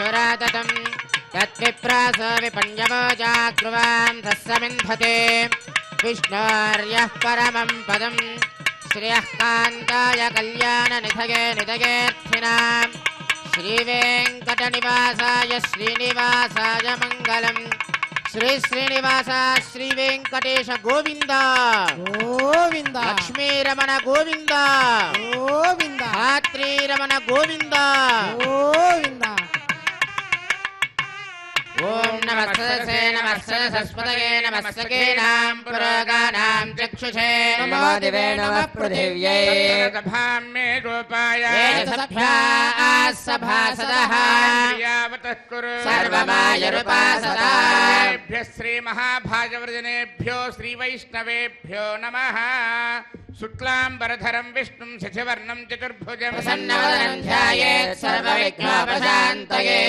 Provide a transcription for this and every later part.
सुराततं तद्विप्रास विपण्यवो जाग्रुवां तस्समिन्धते विष्णोर्यः परमं पदं श्रियः कान्ताय कल्याणनिधये निधयेऽर्थिनां श्रीवेङ्कटनिवासाय श्रीनिवासाय मङ्गलम् श्री श्रीनिवास श्री वेंकटेश गोविंद गोविंद लक्ष्मी रमण गोविंद गोविंद धात्री रमण गोविंद गोविंद ओम नमस्ते सरस्वतये नमस्तेनां पुरोगानां चक्षुषे नमो दिवे नमः पृथिव्यै सभां मे गोपाय सभासदः यावतः कुरु सर्वमायुरुपासदाभ्यः श्रीमहाभागवतजनेभ्यो श्रीवैष्णवेभ्यो नमः शुक्लाम्बरधरं विष्णुं शशिवर्णं चतुर्भुजं प्रसन्नवदनं ध्यायेत् सर्वविघ्नोपशान्तये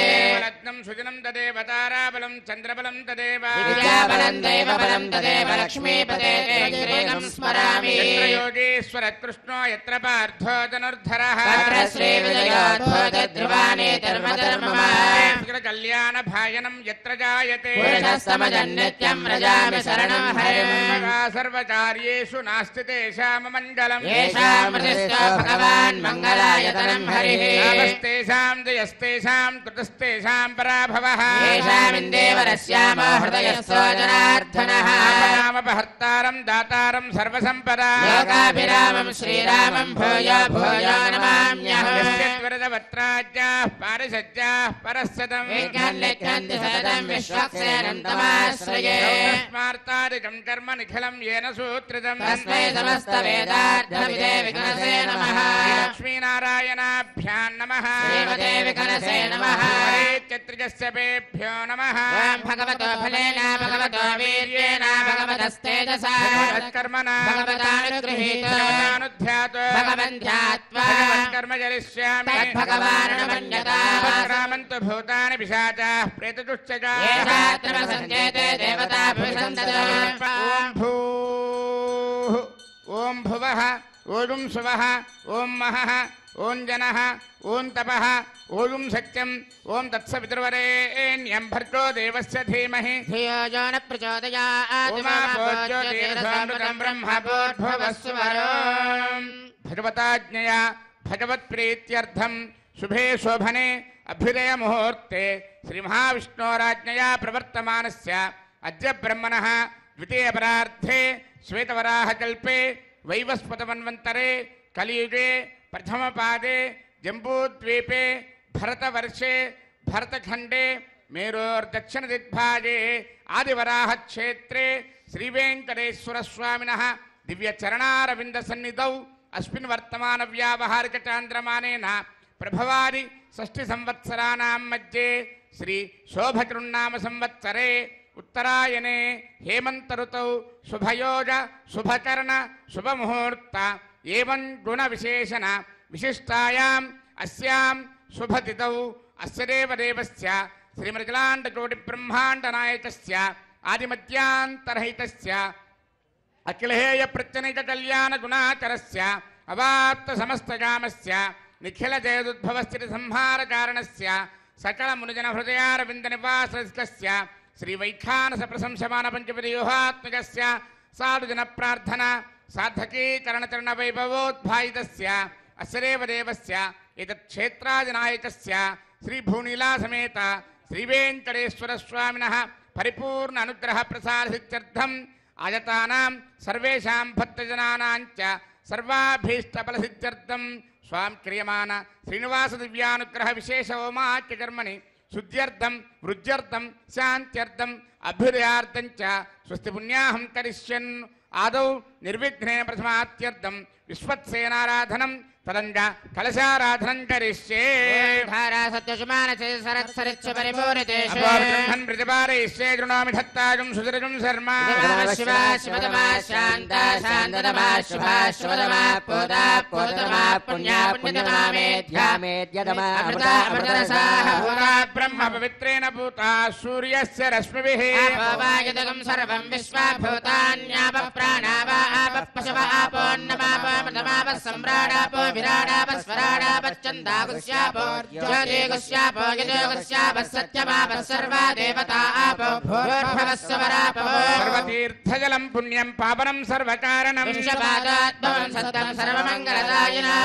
रत्नं सुजनं तदेव ताराबलं चन्द्रबलं तदेव विद्याबलं दैवबलं तदेव लक्ष्मीपते तं स्मरामि यत्र योगेश्वर कृष्णो यत्र पार्थो धनुर्धरः तत्र श्रीविजयोद्भूतध्रुवाणि धर्मधर्ममा कल्याणभाजनं यत्र जायते पुरुषस्तमजन्नित्यं व्रजामि शरणं हरिं सर्वकार्येषु नास्ति तेषां मङ्गलम् येषामृतिस्तो भगवान् मङ्गलायतनं हरिः नमस्तेषां जयस्तेषां कृतस्तेषां पराभवः येषामिन्देवरस्यामो हृदयस्थो जनार्दनः नामपहर्तारं दातारं सर्वसम्पदा लोकाभिरामं श्रीरामं भूयो भूयो नमाम्यहम् वरदवत्राज्याः पारिषज्याः परस्सदं विज्ञान्यज्ञन्ति सततं विश्वक्सेनं तमाश्रये स्मार्तादिकं कर्म निखिलं येन सूत्रितं तस्मै समस्तवेदार्थविदे विघ्नसे नमः लक्ष्मीनारायणाभ्यां नमः श्रीमते विघ्नसे नमः चत्रिजस्यपेभ्यो नमः भगवतो फलेन भगवतो वीर्येण भगवतस्तेजसा कर्मणा भगवतानुगृहीतो भगवन् ध्यात्वा कर्म जरिष्यामि तद्भगवाननुमन्यता रामन्तु भूतानि पिशाचाः प्रेतदुश्चजा येषात्र सञ्चेते देवता भविषन्ततो ॐ भूः ॐ भुवः ॐ सुवः ॐ महः ॐ जनः ॐ तपः ॐ सत्यम् ॐ तत्सवितुर्वरेण्यं भर्गो देवस्य धीमहि धियो यो न प्रचोदयात् उमाभोज्योतिरसामृतं ब्रह्मभूर्भुवस्सुवरो भगवताज्ञया भगवत्प्रीत्यर्थं शुभे शोभने अभ्युदय मुहूर्ते श्रीमहाविष्णोराज्ञया प्रवर्तमानस्य अद्य ब्रह्मणः द्वितीयपरार्धे श्वेतवराहकल्पे वैवस्वतमन्वन्तरे कलियुगे प्रथमपादे जम्बूद्वीपे भरतवर्षे भरतखण्डे मेरोर्दक्षिणदिग्भागे आदिवराहक्षेत्रे श्रीवेङ्कटेश्वरस्वामिनः दिव्यचरणारविन्दसन्निधौ अस्मिन् वर्तमानव्यावहारिकचान्द्रमानेन प्रभवादि षष्ठिसंवत्सराणां मध्ये श्री शोभकृन्नाम संवत्सरे उत्तरायणे हेमंत ऋतौ शुभयोज शुभकर्ण शुभमुहूर्त एवं गुण विशेषण विशिष्टायाम् अस्यां शुभतिथौ अस्य देवदेवस्य श्रीमृगलाण्डकोटि ब्रह्माण्डनायकस्य आदिमध्यान्तरहितस्य अखिलहेय प्रत्यनिक कल्याण गुणाकरस्य अवाप्त समस्तकामस्य निखिल जयदुद्भवस्थिति संहार कारणस्य सकल मुनिजन हृदयारविन्द निवासस्य श्री वैखानस प्रशंसमान पंचपदव्यूहात्मकस्य साधुजन प्रार्थना साधकी चरण चरण वैभवोद्भायितस्य अस्य देवदेवस्य एतत् क्षेत्रादिनायकस्य श्री भूनीला समेत श्री वेंकटेश्वर स्वामिनः परिपूर्ण अनुग्रह प्रसादसिद्ध्यर्थम् आयतानां सर्वेषां भक्तजनानां च सर्वाभीष्टफलसिद्ध्यर्थं स्वां क्रियमाण श्रीनिवास दिव्यानुग्रह विशेष होमाख्य कर्मणि शुद्ध्यर्थं वृद्ध्यर्थं शान्त्यर्थं अभ्युदयार्थं च स्वस्ति पुण्याहं करिष्यन् आदौ निर्विघ्नेन प्रथमात्यर्थं विश्वत्सेनाराधनं तदंग कलशाराधनं करिष्ये धारा सत्यशुमानसे सरत्सरिच्छ परिपूरितेषु ब्रह्मन् प्रतिपादयिष्ये गृह्णामि धत्तागं सुदृढं शर्मा शिवा शिवतमा शान्ता शान्ततमा शुभा शुभतमा पूता पूततमा पुण्या पुण्यतमा मेध्या मेद्यतमा अमृता अमृतरसाः भूता ब्रह्म पवित्रेण भूता सूर्यस्य रश्मिभिः अपोवायतकं सर्वं विश्वा भूतान्यापप्र प्राणावा आपः पशव आपोन्नमापमृतमापः सम्राडापो विराडापस्वराडापश्चन्दागुस्यापो ज्योतिगुस्यापो यजोगुस्यापः सत्यमापः सर्वा देवता आपो भूर्भवः स्वरापो सर्वतीर्थजलं पुण्यं पावनं सर्वकारणं विश्वपादात्मं सत्यं सर्वमङ्गलदायिना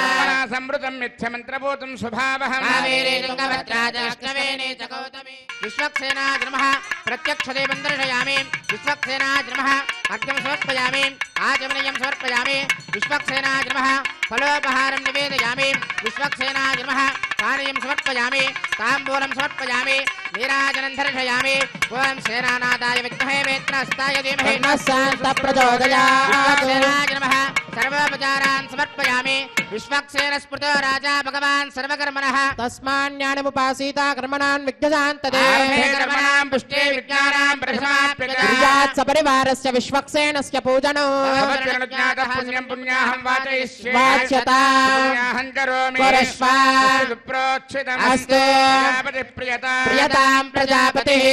समृतं मिथ्यमन्त्रभूतं स्वभावहं कावेरी तुङ्गभद्राजलक्ष्मेणी च गौतमी विश्वक्सेनाग्रमः प्रत्यक्षदेवं दर्शयामि विश्वक्सेनाग्रमः अर्घ्यं समर्पयामि आचमनीयं समर्पयामि विश्वक्सेनाग्रमः फलोपहारं निवेदयामि विश्वक्सेनाग्रमः पानीयं समर्पयामि ताम्बूलं समर्पयामि नीराजनं दर्शयामि ओं सेनानादाय विद्महे वेत्रहस्ताय धीमहि विश्वक्सेनाग्रमः सर्वोपचारान् समर्पयामि विश्वक्सेनस्मृतो राजा भगवान् सर्वकर्मणः तस्मान्यानमुपासीता कर्मणान् विघ्नशान्तदे कर्मणां पुष्टे विज्ञानां प्रथमाप्यता कुर्यात् सपरिवारस्य विश्वक्सेनस्य पूजनो भवत्यनुज्ञातः पुण्यं पुण्याहं वाचयिष्ये वाच्यता पुण्याहं करोमि कुरुष्व प्रोक्षितम् अस्तु प्रियतां प्रजापतिः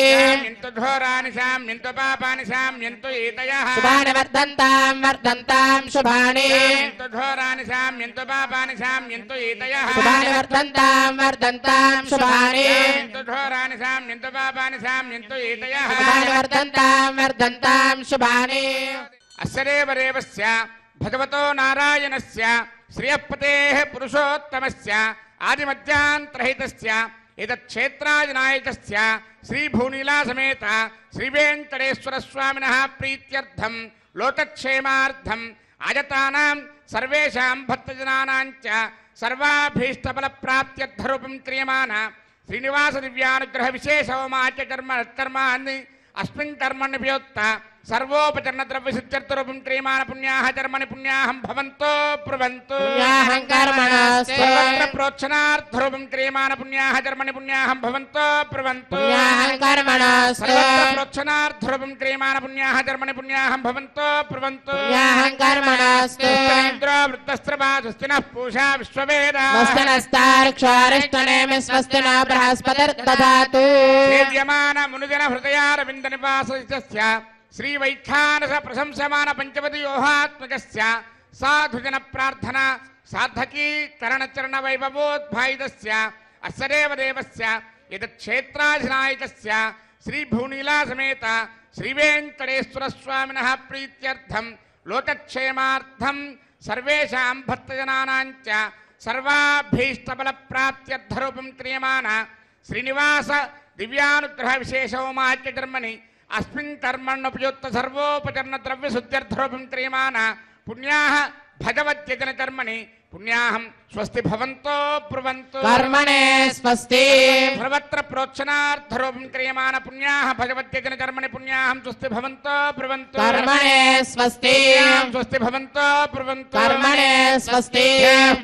यन्तु घोराणि शाम्यन्तु पापानि शाम्यन्तु एतयः शुभानि वर्धन्तां शुभानि यन्तु घोराणि शाम्यन्तु पापानि शाम्यन्तु एतयः शुभानि वर्धन्तां शुभानि यन्तु घोराणि शाम्यन्तु पापानि शाम्यन्तु एतयः शुभानि वर्धन्तां शुभानि अस्य देवदेवस्य भगवतो नारायणस्य श्रियःपतेः पुरुषोत्तमस्य आदिमध्यान्तरहितस्य एतत्क्षेत्रादिनायकस्य श्रीभूनीलासमेत श्रीवेङ्कटेश्वरस्वामिनः प्रीत्यर्थं लोकक्षेमार्थं आयतानां सर्वेषां भक्तजनानां च सर्वाभीष्टफलप्राप्त्यर्थरूपं क्रियमाण श्रीनिवासदिव्यानुग्रहविशेषहोमाच्यकर्माणि अस्मिन् कर्मण्यभ्योक्त सर्वोपचरणद्रव्यसिद्ध्यर्थरूपं क्रियमाण पुण्याः कर्मणि पुण्याहं भवन्तो ब्रुवन्तु पुण्याहं कर्मणस्तु सर्वत्र प्रोक्षणार्थरूपं क्रियमाण पुण्याः कर्मणि पुण्याहं भवन्तो ब्रुवन्तु पुण्याहं कर्मणस्तु सर्वत्र प्रोक्षणार्थरूपं क्रियमाण पुण्याः कर्मणि पुण्याहं भवन्तो ब्रुवन्तु पुण्याहं कर्मणस्तु इन्द्रो वृद्धस्त्रवा स्वस्तिनः पूषा विश्ववेदाः स्वस्तिनस्तार्क्ष्वारिष्टनेमि स्वस्ति नो बृहस्पतिर्दधातु सेव्यमान मुनिजन हृदयारविन्दनिवासस्य श्रीवैखानस प्रशंसमान पंचवदयोहात्मकस्य साधुजन प्रार्थना साधकी करणचरण वैभवोद्भायितस्य अस्य देवदेवस्य एतत्क्षेत्राधिनायकस्य श्रीभूनीलासमेत श्रीवेङ्कटेश्वरस्वामिनः प्रीत्यर्थं लोकक्षेमार्थं सर्वेषां भक्तजनानां च सर्वाभीष्टफलप्राप्त्यर्थरूपं क्रियमाण श्रीनिवास दिव्यानुग्रहविशेषहोमाच्यकर्मणि अस्मिन् कर्मण्युपयुक्त सर्वोपचरणद्रव्यशुद्ध्यर्थरूपं क्रियमाण पुण्याः भगवत्यजनकर्मणि पुण्याहं स्वस्ति भवन्तो ब्रुवन्तु कर्मणे स्वस्ति सर्वत्र प्रोक्षणार्थरूपं क्रियमाण पुण्याः भगवत्यजनकर्मणि पुण्याहं स्वस्ति भवन्तो ब्रुवन्तु कर्मणे स्वस्ति स्वस्ति भवन्तो ब्रुवन्तु कर्मणे स्वस्ति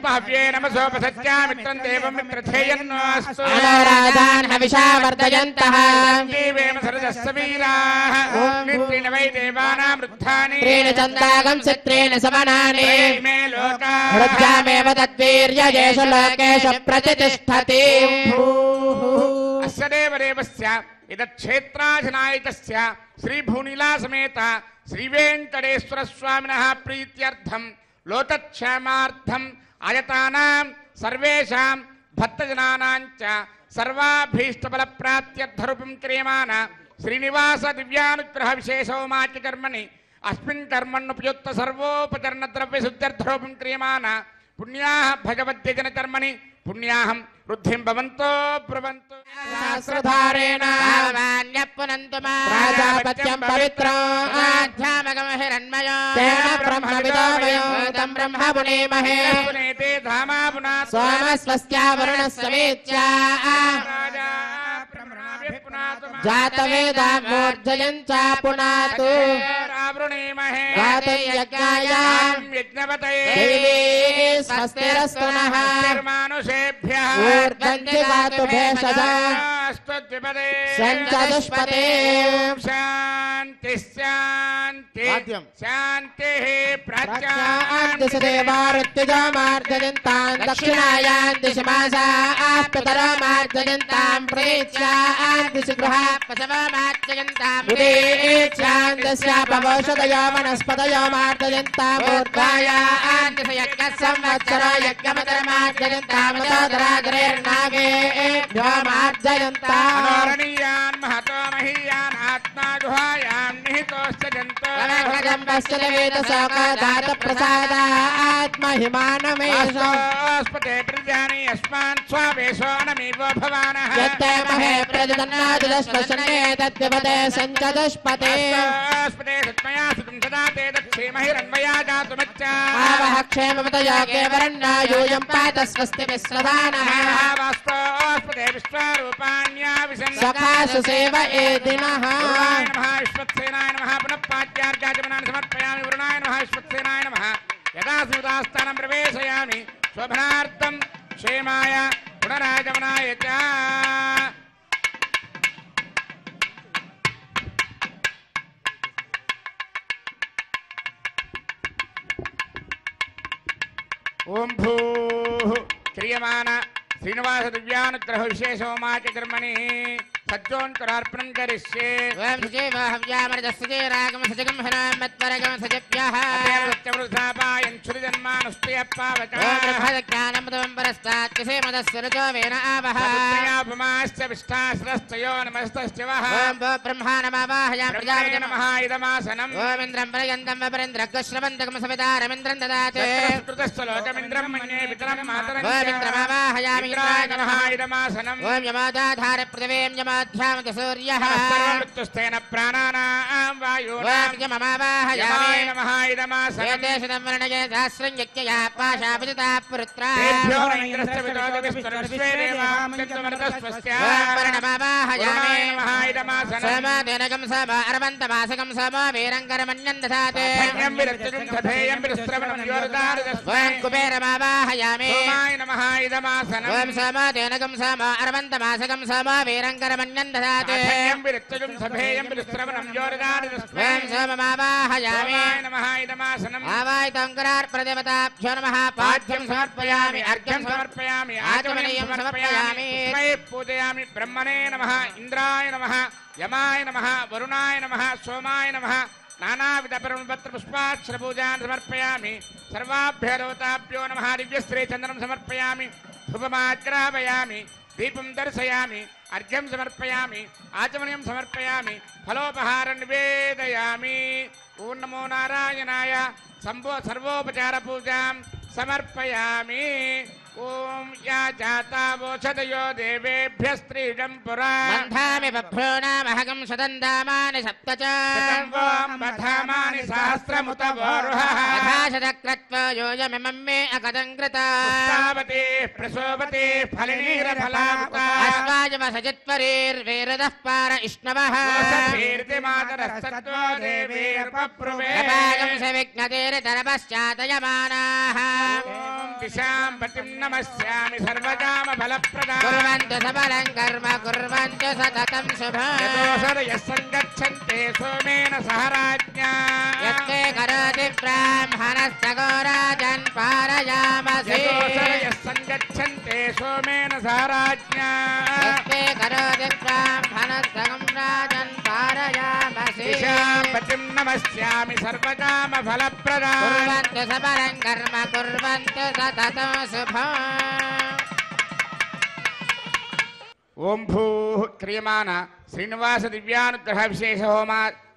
भव्ये नमसोपसत्यामित्रं देवं मित्रथेयन्नोऽस्तु मनोराधान् हविषा वर्धयन्तः देवेम सरजस्य वीराः नित्रेण वै देवानां वृद्धानि त्रीणि चन्दागं चित्रेण समनानि मे लोकाः हृद्यामेव तद्वीर्यजेषु लोकेषु प्रतिष्ठति अस्य देवदेवस्य एतत्क्षेत्राधिनायकस्य श्रीभूनीलासमेत श्रीवेङ्कटेश्वरस्वामिनः प्रीत्यर्थं लोकक्षेमार्थं आयतानां सर्वेषां भक्तजनानां च सर्वाभीष्टफलप्राप्त्यर्थरूपं क्रियमाण श्रीनिवास दिव्यानुग्रहविशेषहोमाच्यकर्मणि अस्मिन् कर्मण्युपयुक्त सर्वोपचरणद्रव्यशुद्ध्यर्थरूपं क्रियमाण पुण्याः भगवत्यजनकर्मणि पुण्याहं वृद्धिं भवन्तो ब्रुवन्तु सहस्रधारेण भगवान्यः प्राजापत्यं पवित्रं आध्यात्मकं हिरण्मयो तेन ब्रह्मविदो वयो तं ब्रह्म पुनेमहे पुनेते धामा पुनात् सोमस्वस्या वरुणस्य वेत्या राजा ब्रह्मणाभिः पुनातु जातवेदा मूर्धयं च पुनातु आवृणीमहे गातुं यज्ञाय यज्ञपतये देवी स्वस्तिरस्तु नः निर्मानुषेभ्यः ऊर्ध्वं दिवातु भेषजा स्तुद्विपदे सञ्चतुष्पदे शान्ति शान्ति वाद्यं। शान्तिः प्रत्यादिशदेवारुत्तिजामार्जयन्तां दक्षिणायां दिशमासाः पितरमार्जयन्तां प्रेत्यादिशि गृहा पशवमार्जयन्तां उदीच्यां दस्यापवौषधयो वनस्पतयो मार्जयन्तां ऊर्ध्वायां यज्ञः संवत्सरो यज्ञमतरमार्जयन्तां तोदरादरेर्नागेभ्यो मार्जयन्ताम् अनोरणीयान् महतो महीयान् आत्मा गुहायां निहितोऽस्य जम्बस्य वेदशोकदातप्रसादात्महिमानमेषु जन्तोऽस्पते प्रजानि अस्मान् स्वावेशो नमीवो भवानः यत्ते महे प्रजदन्नादिलश्वसन्ने तद्विपदे सञ्चदुष्पते अस्पते सत्मया सुतं सदा ते दक्षेमहिरन्मया जातुमच्चा आवः क्षेमपतयो केवरन्ना यूयं पात स्वस्ति विश्वदानः वास्तोऽस्पते विश्वारूपाण्या विशन् सखासु सेव एदिनः वरुणाय नमः विश्वक्सेनाय नमः पुनः पाद्यार्घ्याचमनानि समर्पयामि वरुणाय नमः विश्वक्सेनाय नमः यदा स्मृतास्थानं प्रवेशयामि शोभनार्थं क्षेमाय पुनरागमनाय च ओम भूः क्रियमान श्रीनिवास दिव्यानुग्रह विशेषोमाच कर्मणि सज्जोन्तरार्पणं करिष्ये वयं सुजेव हव्यामरजस्य रागं सजगं हरां मत्परगं सजप्यः सत्यवृद्धापायन् क्षुरिजन्मानुष्टयप्पावच ज्ञानमदं परस्तात् किसे मदस्वरजो वेन आवः सत्यापमाश्च विष्ठाश्रस्तयो नमस्तश्च वः ओम ब्रह्मा नमः प्रजापते नमः इदमासनम् ओम इंद्रं पर्यन्तं वपरेन्द्रग्श्रवन्तकं सवितारमिन्द्रं ददाते कृतश्च लोकमिन्द्रं मन्ये पितरं मातरं ओम इंद्रमावाहयामि इंद्राय नमः इदमासनम् ओम यमादाधार पृथिवीं यमाध्यामत सूर्यः सर्वमृत्युस्तेन प्राणानां वायुनां ओम यममावाहयामि यमाय नमः इदमासनम् एतेषु वर्णये सहस्रं यज्ञया पाशापिता पुरुत्रा तेभ्यो न इन्द्रस्य विदोदविस्तरविश्वे देवामृतस्वस्य ओम वर्णमावाहयामि वरुणाय नमः इदमासनम् समादेनकं सम अरवन्तमासकं सम वीरङ्करमन्यं दधाते धन्यं विरक्तिं तथेयं विरस्त्रवणं योरदारदस्मै ओम कुबेरमावाहयामि सोमाय नमः इदमासनम् ओम समादेनकं सम अरवन्तमासकं सम वीरङ्करमन्यं दधाते धन्यं विरक्तिं तथेयं विरस्त्रवणं योरदारदस्मै ओम सोममावाहयामि सोमाय नमः इदमासनम् आवाहितं करार्प्रदेवताभ्यो नमः पाद्यं समर्पयामि अर्घ्यं समर्पयामि आचमनीयं समर्पयामि तस्मै पूजयामि ब्रह्मणे नमः इंद्राय नमः यमाय नमः वरुणाय नमः सोमाय नमः नानाविध परमपत्र पुष्पाक्षरपूजान् समर्पयामि सर्वाभ्यो देवताभ्यो नमः दिव्यस्त्रे चन्दनं समर्पयामि धूपमाग्रापयामि दीपं दर्शयामि अर्घ्यं समर्पयामि आचमनीयं समर्पयामि फलोपहारं निवेदयामि ओं नमो नारायणाय सर्वोपचार पूजां समर्पयामि ओम या जाता वोषधयो देवेभ्यः स्त्रीजं पुरा बन्धामि बभ्रो नामहगं शतन्दामानि सप्त च बधामानि सहस्रमुत वोरुहः अथाशतक्रत्वा योजमिमं मे अकदं कृता पुष्पावती प्रसोवती फलिनीरफलामुता अस्माजमसजित्वरीर्वेरदः पार इष्णवः कीर्तिमातरस्तत्त्वो देवीर्पप्रुवे पागं सविघ्नतेरतरपश्चातयमानाः दिशां पतिं नमस्यामि सर्वकामफलप्रदां कुर्वन्तु सबलं कर्म कुर्वन्तु सततं शुभम् यतोऽसरयः सङ्गच्छन्ते सोमेन सह राज्ञा यत्ते करोति ब्राह्मणस्तगोराजन् पारयामसि यतोऽसरयः सङ्गच्छन्ते सोमेन सह राज्ञा यत्ते करोति ब्राह्मणस्तगं राजन् पारयामसि दिशां पतिं नमस्यामि सर्वकामफलप्रदां कुर्वन्तु सबलं कर्म कुर्वन्तु सततं शुभम् ओम भूः क्रियमाण श्रीनिवास दिव्यानुग्रह विशेष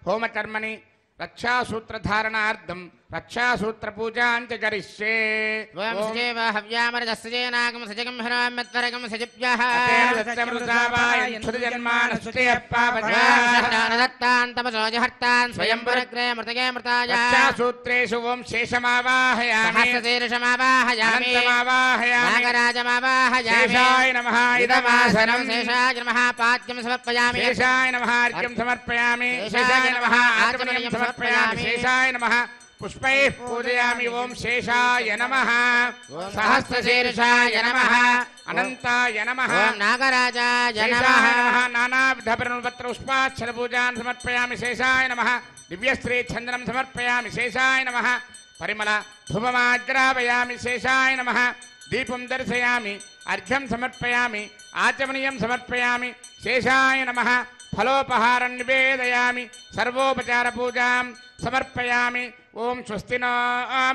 होम कर्मणि रक्षासूत्रधारणार्थं रक्षासूत्रपूजां च करिष्ये ओम सुजेव हव्यामरजस्येनागं सजगं हरामत्वरगं सजिभ्यः दत्तान् तपसो जहर्तान् स्वयंवरग्रे मृतगे मृताय रक्षासूत्रेषु ओम शेषमावाहयामि सहस्रशीर्षमावाहयामि नागराजमावाहयामि शेषाय नमः इदमासनं शेषाय नमः पाद्यं समर्पयामि शेषाय नमः अर्घ्यं समर्पयामि शेषाय नमः आचमनीयं समर्पयामि शेषाय नमः पुष्पैः पूजयामि। ओम शेषाय नमः, सहस्रशीर्षाय नमः, अनंताय नमः, ओम नागराजाय नमः, शेषाय नमः। नानाविध परिमलपत्र पुष्पाक्षर पूजान् समर्पयामि। शेषाय नमः। दिव्यश्री चंदनं समर्पयामि। शेषाय नमः। परिमल धूपमाग्रापयामि। शेषाय नमः। दीपं दर्शयामि। अर्घ्यं समर्पयामि। आचमनीयं समर्पयामि। शेषाय नमः। फलोपहारं निवेदयामि। सर्वोपचार पूजां समर्पयामि। ओम स्वस्ति नो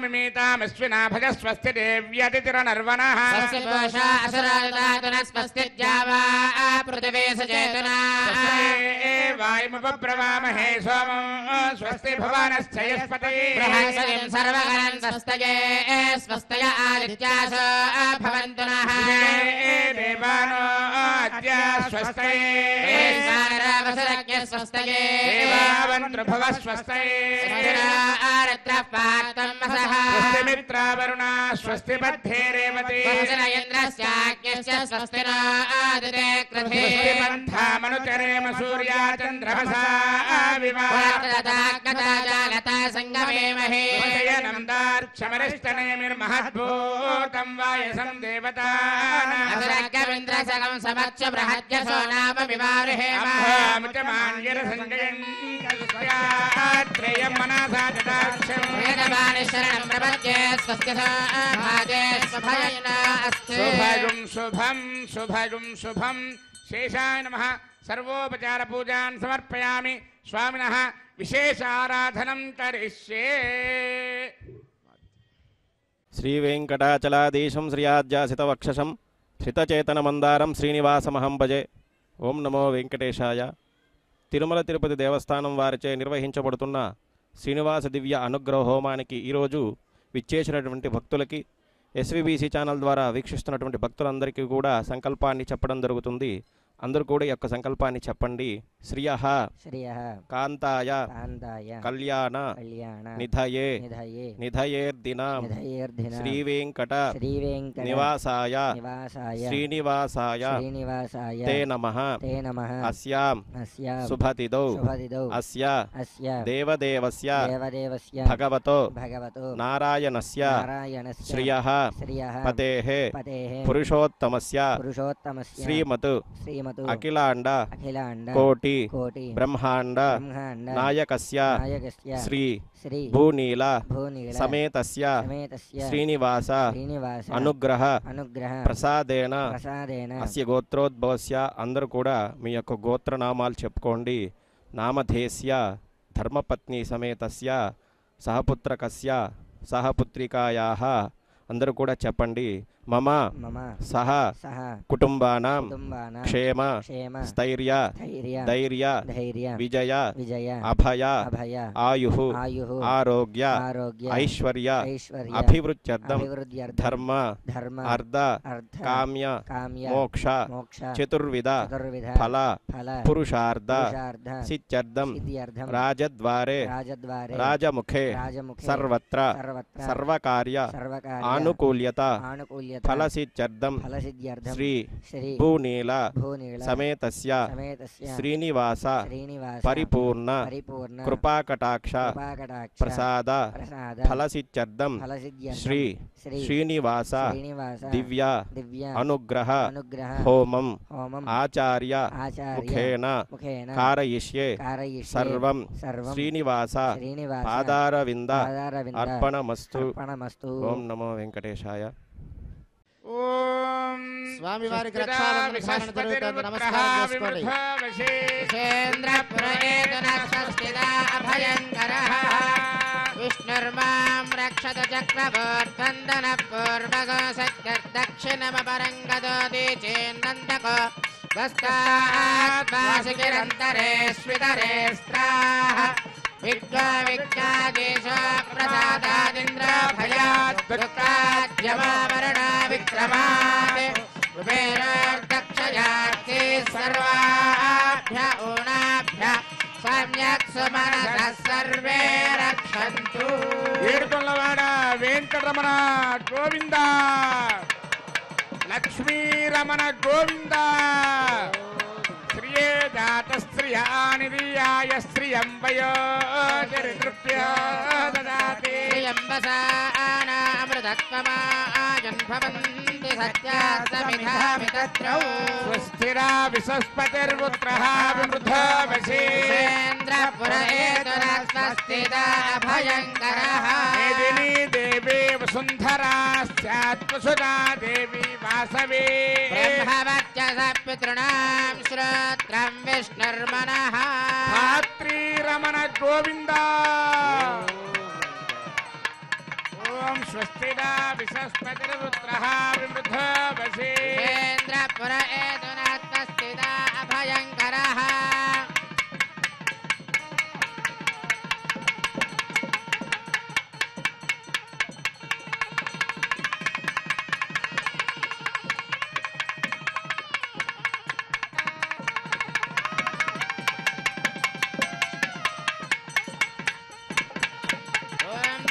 मिमीतामश्विना भज स्वस्ति देव्यतिथिरनर्वणः। स्वस्ति पूषा असुराददातुनः स्वस्ति द्यावा पृथिवी सचेतना। वायुमुपब्रवामहे सोमं स्वस्ति भुवनश्चयस्पतिः। बृहस्पतिं सर्वगणं स्वस्तये स्वस्तय आदित्यासो भवन्तु नः। देवानो अद्य स्वस्तये वसुरज्ञ स्वस्तये देवावन्तृभुव स्वस्तये। आरत्रः पार्थं वसः। स्वस्ति मित्रावरुणा स्वस्ति बद्धे रेवती। स्वस्ति इन्द्रस्याज्ञस्य स्वस्ति नो आदिते कृधे। स्वस्ति पन्थामनुचरेम सूर्या चन्द्रमसा विवादता जालता संगमेमहे। विजयनं दार्क्षमरिष्टनेमिर्महद्भूतं वायसं देवतानाम्। असुरज्ञमिन्द्रसगं समच्च बृहद्यसो नाम विवारुहेम। त्रयं मनसा जटाक्षं वेदवाणी शरणं प्रपद्ये स्वस्ति भागे स्वभयेन अस्तु। शुभगुं शुभं शुभगुं शुभं। शेषाय नमः। सर्वोपचार पूजान् समर्पयामि। स्वामिनः विशेष आराधनं करिष्ये। శ్రీవేంకటాచలాధీశం శ్రీయాజ్యాసితవక్షసం శ్రితచేతనమందారం శ్రీనివాసమహం భజే. ఓం నమో వెంకటేశాయ. తిరుమల తిరుపతి దేవస్థానం వారిచే నిర్వహించబడుతున్న శ్రీనివాస దివ్య అనుగ్రహ హోమానికి ఈరోజు విచ్చేసినటువంటి భక్తులకి ఎస్విబిసి ఛానల్ ద్వారా వీక్షిస్తున్నటువంటి భక్తులందరికీ కూడా సంకల్పాన్ని చెప్పడం జరుగుతుంది. అందరూ కూడా ఈ యొక్క సంకల్పాన్ని చెప్పండి. శ్రియః కాంతాయ కళ్యాణ నిధయే నిధయేర్దినాం శ్రీవేంకట నివాసాయ శ్రీనివాసాయ తే నమః అస్యాం శుభతిథౌ అస్య దేవదేవస్య భగవతో నారాయణస్య శ్రియః పతేః పురుషోత్తమస్య శ్రీమత్ అఖిలాండ కోటి బ్రహ్మాండ నాయకస్య శ్రీ భూనీల సమేతస్య శ్రీనివాస అనుగ్రహ ప్రసాదేన అస్య గోత్రోద్భవస్య. అందరూ కూడా మీ యొక్క గోత్రనామాలు చెప్పుకోండి. నామధేస్య ధర్మపత్ని సమేతస్య సహపుత్రకస్య సహపుత్రికాయాః. అందరూ కూడా చెప్పండి. మమ సహ కుటుంబానాం క్షేమ స్థైర్య ధైర్య విజయ అభయ ఆయుః ఆరోగ్య ఐశ్వర్య అభివృద్ధ్యర్థం ధర్మ అర్థ కామ్య మోక్ష చతుర్విధ ఫల పురుషార్థ సిద్ధ్యర్థం రాజద్వారే రాజముఖే సర్వత్ర సర్వకార్య ఆనుకూల్యత ఫలసిద్ధ్యర్థం శ్రీ భూనీల సమేతస్య శ్రీనివాస పరిపూర్ణ కృపాకటాక్ష ప్రసాద ఫలసిద్ధ్యర్థం శ్రీ శ్రీనివాస దివ్య అనుగ్రహ హోమం ఆచార్య ముఖేన కారయిష్యే సర్వం శ్రీనివాస పాదారవింద అర్పణమస్తు. ఓం నమో వెంకటేశాయ. ఓం స్వామి వారికి రక్షాబంధన సాధన జరుగుతుంది. నమస్కారం చేసుకోండి. విష్ణుర్మాం రక్షత చక్రవర్తందన పూర్వగో సత్యర్దక్షిణమపరంగదో దీచేన్నందకో వస్తాత్మాసికిరంతరే స్వితరే స్త్రాః విజ్ఞాదేశో ప్రసాదాదింద్ర భయాత్ దుఃఖాద్యమావరణ విక్రమాత్ కుబేరోర్దక్షయాత్తే సర్వాభ్య ఊనాభ్య సమ్యక్ సుమనసః సర్వే రక్షంతు. ఏడుకొండలవాడ వెంకటరమణ గోవింద, లక్ష్మీరమణ గోవింద, శ్రీయే జాతస్త్రియాని దియాయ శ్రియం వయోతిర్తృప్త్యా దదాతి శ్రియంబసానామృతత్వమాజన్భవంతి సత్యాస్తమిధామితత్రౌ స్వస్తిరా విశస్పతిర్పుత్రః వివృధో వశీ ఇంద్రపురేతురస్వస్తిదా అభయంకరః మేదినీ దేవీ వసుంధరా స్యాత్వసుదా దేవీ వాసవీ బ్రహ్మవచ్చస పితॄణాం శ్రోత్రం విష్ణుర్మనః ధాత్రీరమణ గోవింద ఓం స్వస్తిదా విశస్పతిర్పుత్రః వివృధో వశీ ఇంద్రపురేతురస్వస్తిదా అభయంకరః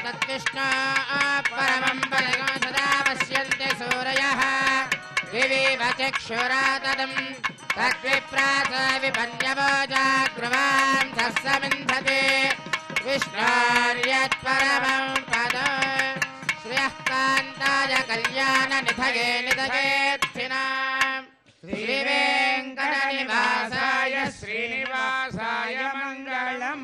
तत्कृष्णा परमं पदगं सदा पश्यन्ति सूरयः विविव चक्षुरा तदं तद्विप्रास विपन्यवो जाग्रवां तस्समिन्धते विष्णोर्यत्परमं पदं श्रियः कान्ताय कल्याणनिधये निधयेत्थिनां श्रीवेङ्कटनिवासाय శ్రీనివాసాయ మంగళం.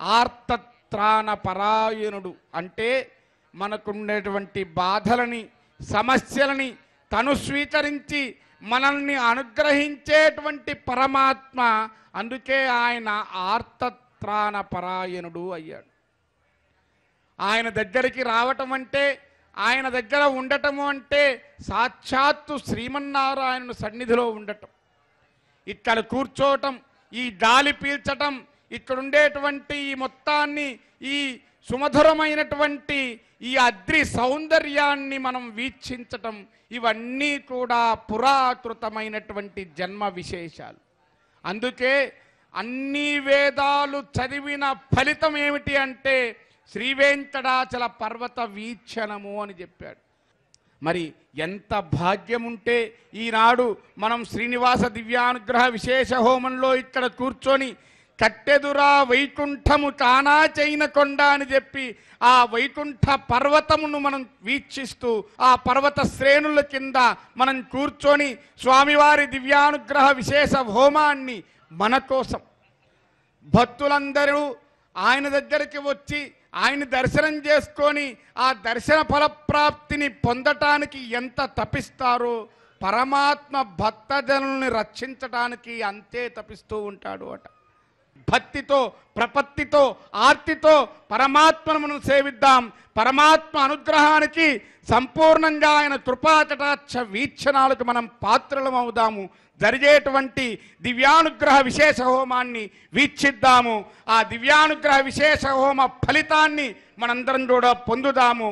ఆర్తత్రాణ పరాయణుడు అంటే మనకుండేటువంటి బాధలని సమస్యలని తను స్వీకరించి మనల్ని అనుగ్రహించేటువంటి పరమాత్మ. అందుకే ఆయన ఆర్తత్రాణ పరాయణుడు అయ్యాడు. ఆయన దగ్గరికి రావటం అంటే, ఆయన దగ్గర ఉండటము అంటే సాక్షాత్తు శ్రీమన్నారాయణుని సన్నిధిలో ఉండటం, ఇక్కడ కూర్చోవటం, ఈ గాలి పీల్చటం, ఇక్కడ ఉండేటువంటి ఈ మొత్తాన్ని, ఈ సుమధురమైనటువంటి ఈ అద్రి సౌందర్యాన్ని మనం వీక్షించటం, ఇవన్నీ కూడా పురాకృతమైనటువంటి జన్మ విశేషాలు. అందుకే అన్ని వేదాలు చదివిన ఫలితం ఏమిటి అంటే శ్రీవేంకటాచల పర్వత వీక్షణము అని చెప్పాడు. మరి ఎంత భాగ్యం ఉంటే ఈనాడు మనం శ్రీనివాస దివ్యానుగ్రహ విశేష హోమంలో ఇక్కడ కూర్చొని కట్టెదురా వైకుంఠము కానా చైన కొండ అని చెప్పి ఆ వైకుంఠ పర్వతమును మనం వీక్షిస్తూ ఆ పర్వత శ్రేణుల కింద మనం కూర్చొని స్వామివారి దివ్యానుగ్రహ విశేష హోమాన్ని మన కోసం భక్తులందరూ ఆయన దగ్గరికి వచ్చి ఆయన దర్శనం చేసుకొని ఆ దర్శన ఫలప్రాప్తిని పొందటానికి ఎంత తపిస్తారో పరమాత్మ భక్తజనుల్ని రక్షించటానికి అంతే తపిస్తూ ఉంటాడు అట. భక్తితో, ప్రపత్తితో, ఆర్తితో పరమాత్మను మనం సేవిద్దాం. పరమాత్మ అనుగ్రహానికి సంపూర్ణంగా ఆయన కృపాకటాక్ష వీక్షణాలకు మనం పాత్రలం అవుదాము. జరిగేటువంటి దివ్యానుగ్రహ విశేష హోమాన్ని వీక్షిద్దాము. ఆ దివ్యానుగ్రహ విశేష హోమ ఫలితాన్ని మనందరం కూడా పొందుదాము.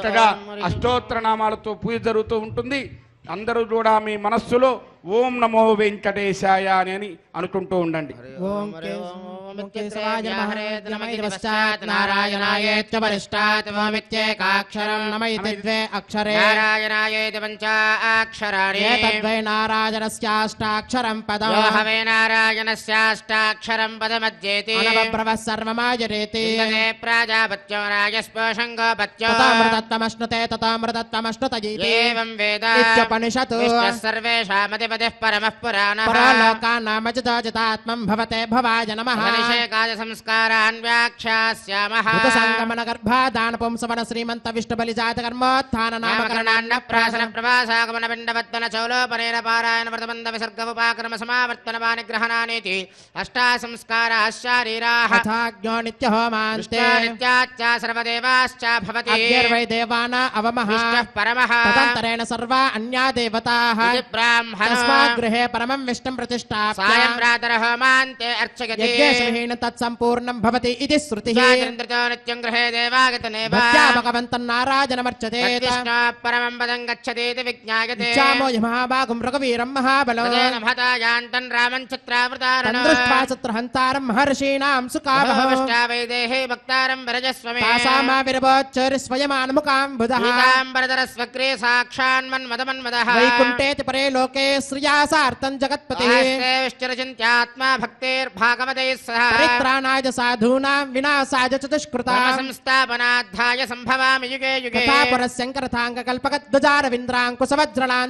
చక్కగా అష్టోత్తర నామాలతో పూజ జరుగుతూ ఉంటుంది. అందరూ కూడా మీ మనస్సులో ఓం నమో వెంకటేశాయ అని అనుకుంటూ ఉండండి. ఓం కేశవాయ నమః నమః పశ్చాత్ నారాయణాయేత్య పరిష్టాత్ ఓమిత్యేకాక్షరం నమ ఇతి ద్వే అక్షరే నారాయణాయేతి పంచాక్షరాణి ఏతద్వై నారాయణస్యాష్టాక్షరం పదం యో హవే నారాయణస్యాష్టాక్షరం పదమధ్యేతి అనవబ్రవః సర్వమాజరేతి ఇంద్రే ప్రాజాపత్యో రాజస్పోషంగోపత్యో తథామృతత్వమశ్నుతే తథామృతత్వమశ్నుత ఇతి ఏవం వేద ఇత్యుపనిషత్ విష్ణుః సర్వేషామధిపతిః పరమః పురాణః పరలోకానామజితాజితాత్మం భవతే భవాయ నమః అనిషేకాయ సంస్కారాన్ వ్యాఖ్యాస్యామః సంగమన గర్భాదాన పుంసవన శ్రీమంత విష్ణు బలిజాత కర్మోత్థాన నామకరణాన్న ప్రాసన ప్రవాసాగమన పిండవత్వన చౌలోపనేన పారాయణ వ్రతబంధ విసర్గ ఉపాక్రమ సమావర్తన పానిగ్రహణానేతి అష్టా సంస్కారాः శారీరాः తథాజ్ఞో నిత్య హోమాంతే నిత్యాచ్చ సర్వదేవాశ్చ భవతి అగ్నిర్వై దేవానా అవమః విష్ణుః పరమః తదంతరేణ సర్వా అన్యా దేవతాః ఇది బ్రాహ్మణో తస్మాత్ గృహే పరమం విష్ణుం ప్రతిష్ఠాప్య సాయం ప్రాతర హోమాంతే అర్చయతి యజ్ఞేశమహీన తత్సంపూర్ణం భవతి ఇది శృతిః స్వాతంత్రితో నిత్యం గృహే దేవాగతనేవ భక్త్యా భగవంతం నారాయణమర్చతే విష్ణుః పరమం పదం గచ్చతీతి విజ్ఞాయతే ఇచ్చామో మహాభాగం రఘువీరం మహాబలో తదేన మహతా యాంతం రామం చిత్రావృతారణో తందృష్ట్వా చిత్రహంతారం మహర్షీణాం సుకావః బహువిష్టా వైదేహే భక్తారం వరజస్వమే తాసామావిర్భోచ్చరి స్వయమానుముఖాం బుధః పీతాంబరధరస్వగ్రే సాక్షాన్మన్మదమన్మదః వైకుంఠేతి పరే లోకే శ్రియా సార్థం జగత్పతిః విష్టిరచింత్యాత్మా భక్తేర్భాగవతైః సహ పరిత్రాణాయ సాధూనాం వినాశాయ చ దుష్కృతాం సంస్థాపనార్థాయ సంభవామి యుగే యుగే తథా పురస్యంకరథాంగ కల్పకద్వజారవింద్రాంకుశ